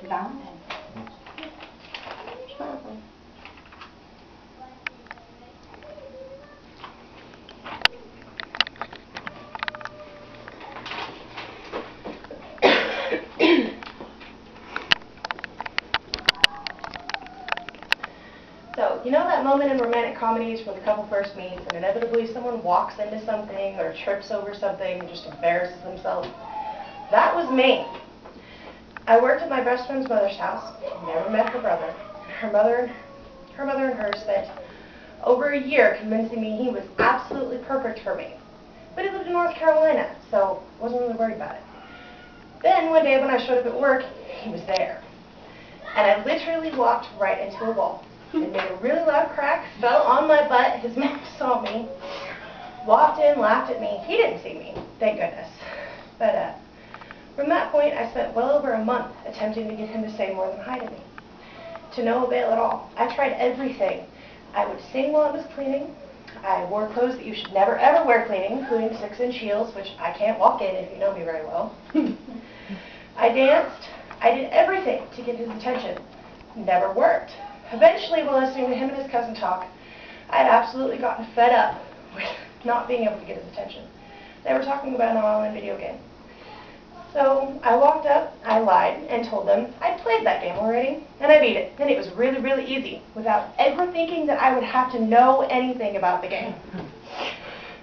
Valentine. So, you know that moment in romantic comedies where the couple first meets and inevitably someone walks into something or trips over something and just embarrasses themselves? That was me. I worked at my best friend's mother's house, never met her brother. Her mother and her spent over a year convincing me he was absolutely perfect for me. But he lived in North Carolina, so I wasn't really worried about it. Then one day when I showed up at work, he was there. And I literally walked right into a wall. It made a really loud crack, fell on my butt. His mom saw me, walked in, laughed at me. He didn't see me, thank goodness. But from that point, I spent well over a month attempting to get him to say more than hi to me. To no avail at all. I tried everything. I would sing while I was cleaning. I wore clothes that you should never ever wear cleaning, including 6-inch heels, which I can't walk in if you know me very well. I danced. I did everything to get his attention. Never worked. Eventually, while listening to him and his cousin talk, I had absolutely gotten fed up with not being able to get his attention. They were talking about an online video game. So I walked up, I lied, and told them I'd played that game already, and I beat it. And it was really, really easy, without ever thinking that I would have to know anything about the game.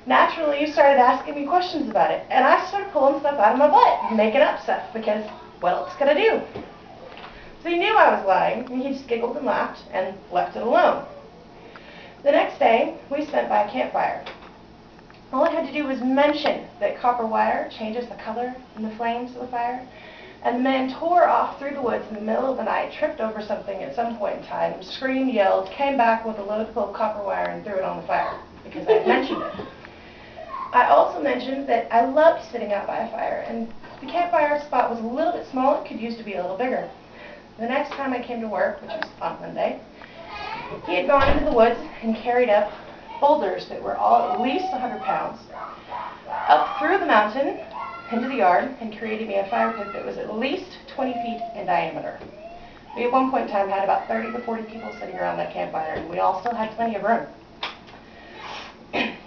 Naturally, you started asking me questions about it, and I started pulling stuff out of my butt, making up stuff, because what else could I do? So he knew I was lying, and he just giggled and laughed, and left it alone. The next day, we spent by a campfire. All I had to do was mention that copper wire changes the color and the flames of the fire, and the man tore off through the woods in the middle of the night, tripped over something at some point in time, screamed, yelled, came back with a load full of copper wire and threw it on the fire, because I had mentioned it. I also mentioned that I loved sitting out by a fire, and the campfire spot was a little bit small, it could use to be a little bigger. The next time I came to work, which was on Monday, he had gone into the woods and carried up boulders that were all at least 100 pounds, up through the mountain, into the yard, and created me a fire pit that was at least 20 feet in diameter. We at one point in time had about 30 to 40 people sitting around that campfire, and we all still had plenty of room.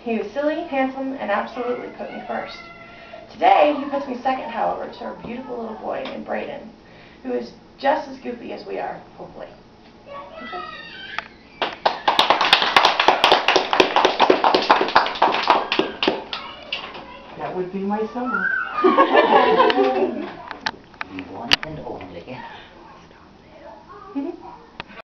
He was silly, handsome, and absolutely put me first. Today, he puts me second, however, to our beautiful little boy named Brayden, who is just as goofy as we are, hopefully. That would be my summer. One and only.